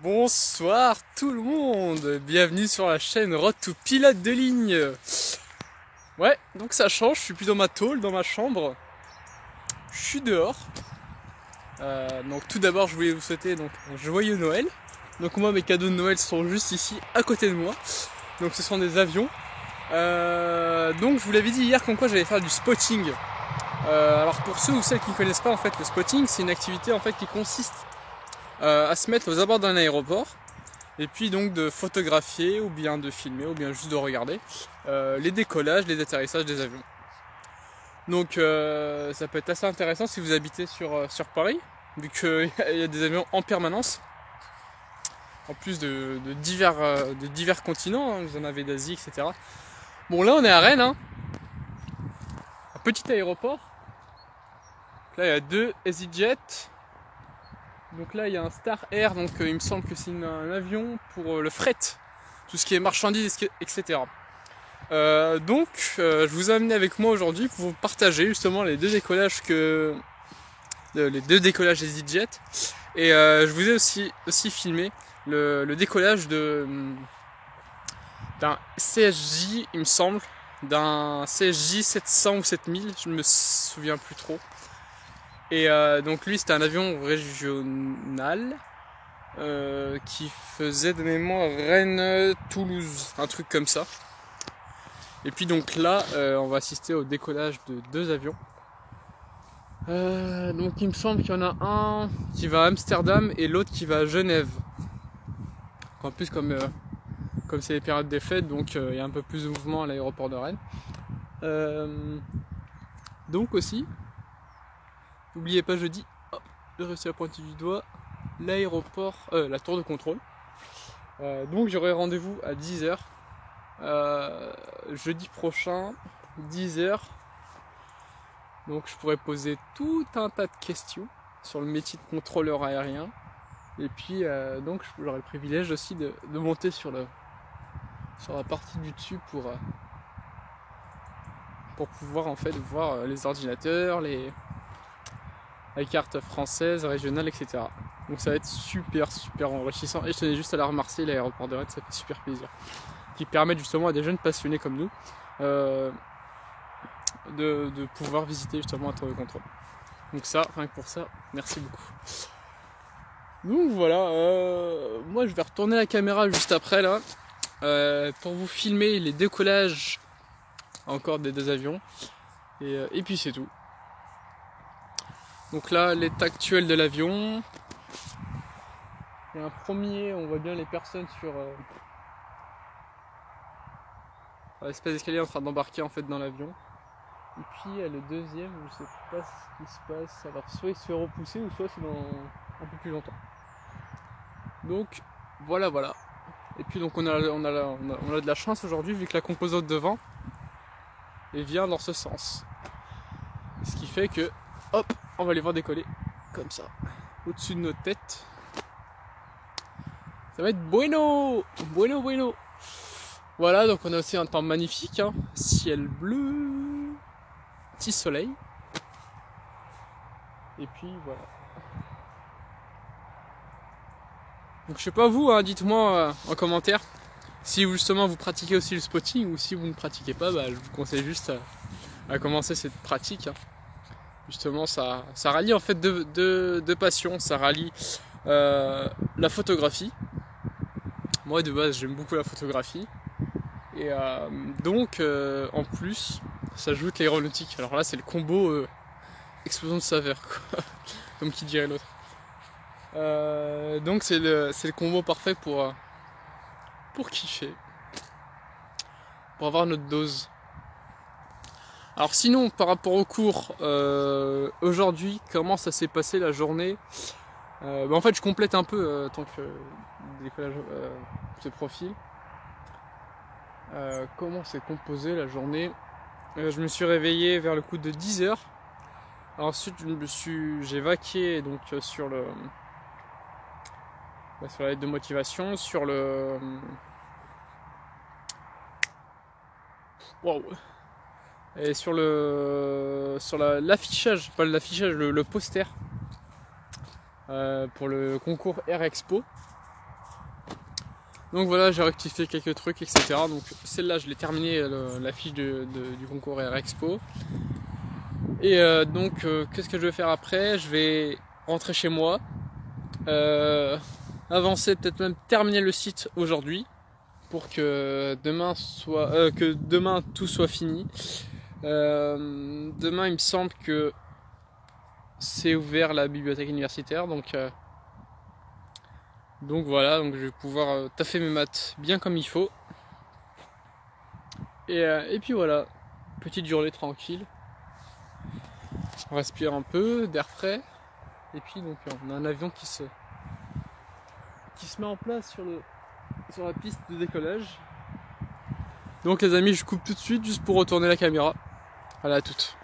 Bonsoir tout le monde, bienvenue sur la chaîne Road to Pilote de ligne. Ouais, donc ça change, je suis plus dans ma tôle, dans ma chambre, je suis dehors. Donc tout d'abord je voulais vous souhaiter donc un joyeux Noël. Donc moi mes cadeaux de Noël sont juste ici à côté de moi. Donc ce sont des avions. Donc je vous l'avais dit hier comme quoi j'allais faire du spotting. Alors pour ceux ou celles qui ne connaissent pas en fait le spotting, c'est une activité en fait qui consiste à se mettre aux abords d'un aéroport et puis donc de photographier ou bien de filmer ou bien juste de regarder les décollages, les atterrissages des avions. Donc ça peut être assez intéressant si vous habitez sur Paris, vu qu'il y a des avions en permanence, en plus de divers continents, hein, vous en avez d'Asie, etc. Bon là on est à Rennes, hein, un petit aéroport. Là il y a deux EasyJet. Donc là il y a un Star Air, donc il me semble que c'est un avion pour le fret, tout ce qui est marchandises, etc. Je vous ai amené avec moi aujourd'hui pour vous partager justement les deux décollages EasyJet. Et je vous ai aussi filmé le décollage d'un CSJ, il me semble, d'un CSJ 700 ou 7000, je ne me souviens plus trop. Et donc lui c'était un avion régional qui faisait de mémoire Rennes-Toulouse, un truc comme ça. Et puis donc là on va assister au décollage de deux avions. Donc il me semble qu'il y en a un qui va à Amsterdam et l'autre qui va à Genève. En plus comme c'est les périodes des fêtes, donc il y a un peu plus de mouvement à l'aéroport de Rennes. Donc aussi, n'oubliez pas jeudi, j'ai réussi à pointer du doigt, l'aéroport, la tour de contrôle. Donc j'aurai rendez-vous à 10h. Jeudi prochain, 10h. Donc je pourrais poser tout un tas de questions sur le métier de contrôleur aérien. Et puis donc j'aurai le privilège aussi de monter sur la partie du dessus pour pouvoir en fait voir les ordinateurs, les cartes françaises, régionales, etc. Donc ça va être super enrichissant. Et je tenais juste à la remercier, l'aéroport de Rennes, ça fait super plaisir. Qui permet justement à des jeunes passionnés comme nous de pouvoir visiter justement un tour de contrôle. Donc ça, rien que pour ça, merci beaucoup. Donc voilà, moi je vais retourner la caméra juste après là pour vous filmer les décollages encore des deux avions et puis c'est tout. Donc là, l'état actuel de l'avion. Il y a un premier, on voit bien les personnes sur l'espèce d'escalier en train d'embarquer en fait dans l'avion. Et puis il y a le deuxième, je sais pas ce qui se passe. Alors soit il se fait repousser ou soit c'est dans un peu plus longtemps. Donc voilà. Et puis donc on a de la chance aujourd'hui vu que la composante de vent vient dans ce sens. Ce qui fait que hop, on va les voir décoller comme ça, au-dessus de notre tête. Ça va être bueno. Voilà, donc on a aussi un temps magnifique, hein. Ciel bleu, petit soleil. Et puis voilà. Donc je sais pas vous, hein, dites-moi en commentaire si justement vous pratiquez aussi le spotting ou si vous ne pratiquez pas, je vous conseille juste à commencer cette pratique. Hein. Justement ça rallie en fait deux passions, ça rallie la photographie. Moi de base j'aime beaucoup la photographie et donc en plus ça ajoute l'aéronautique. Alors là c'est le combo explosion de saveur quoi, comme qui dirait l'autre. Donc c'est le combo parfait pour kiffer, pour avoir notre dose. Alors sinon par rapport au cours, aujourd'hui comment ça s'est passé la journée? En fait je complète un peu tant que le décollage se profile. Comment s'est composée la journée? Je me suis réveillé vers le coup de 10h. Ensuite j'ai vaqué donc sur la lettre de motivation, sur le et sur l'affichage, pas l'affichage, le poster pour le concours Air Expo. Donc voilà, j'ai rectifié quelques trucs, etc. Donc celle-là, je l'ai terminé, la fiche du concours Air Expo. Et qu'est-ce que je vais faire après? Je vais rentrer chez moi, avancer, peut-être même terminer le site aujourd'hui, pour que demain tout soit fini. Demain, il me semble que c'est ouvert la bibliothèque universitaire, donc voilà, donc je vais pouvoir taffer mes maths bien comme il faut. Et puis voilà, petite journée tranquille. On respire un peu d'air frais. Et puis donc on a un avion qui se met en place sur la piste de décollage. Donc les amis, je coupe tout de suite juste pour retourner la caméra. Voilà, à toutes.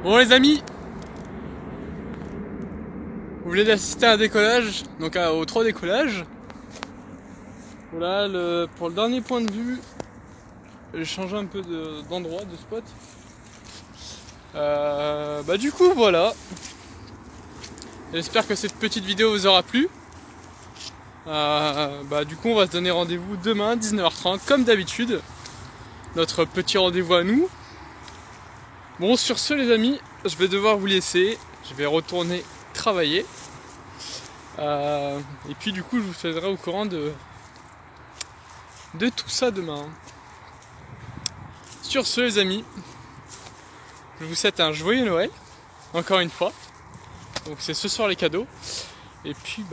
Bon les amis, vous venez d'assister à un décollage, donc aux 3 décollages. Voilà, pour le dernier point de vue, j'ai changé un peu d'endroit, de spot. Du coup voilà, j'espère que cette petite vidéo vous aura plu. Du coup on va se donner rendez-vous demain 19h30 comme d'habitude, notre petit rendez-vous à nous. Bon, sur ce les amis, je vais devoir vous laisser, je vais retourner travailler. Et puis du coup je vous tiendrai au courant de tout ça demain. Sur ce les amis, je vous souhaite un joyeux Noël, encore une fois. Donc c'est ce soir les cadeaux. Et puis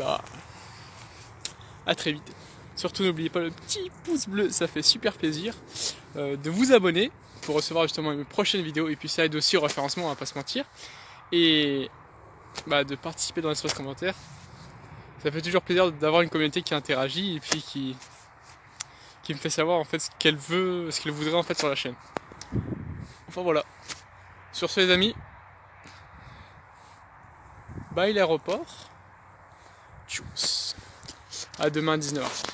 à très vite. Surtout n'oubliez pas le petit pouce bleu, ça fait super plaisir. De vous abonner pour recevoir justement une prochaine vidéo. Et puis ça aide aussi au référencement, on va pas se mentir. Et de participer dans l'espace commentaire. Ça fait toujours plaisir d'avoir une communauté qui interagit et puis qui me fait savoir en fait ce qu'elle voudrait en fait sur la chaîne. Enfin voilà. Sur ce les amis, bye l'aéroport. Tchuss. À demain 19h.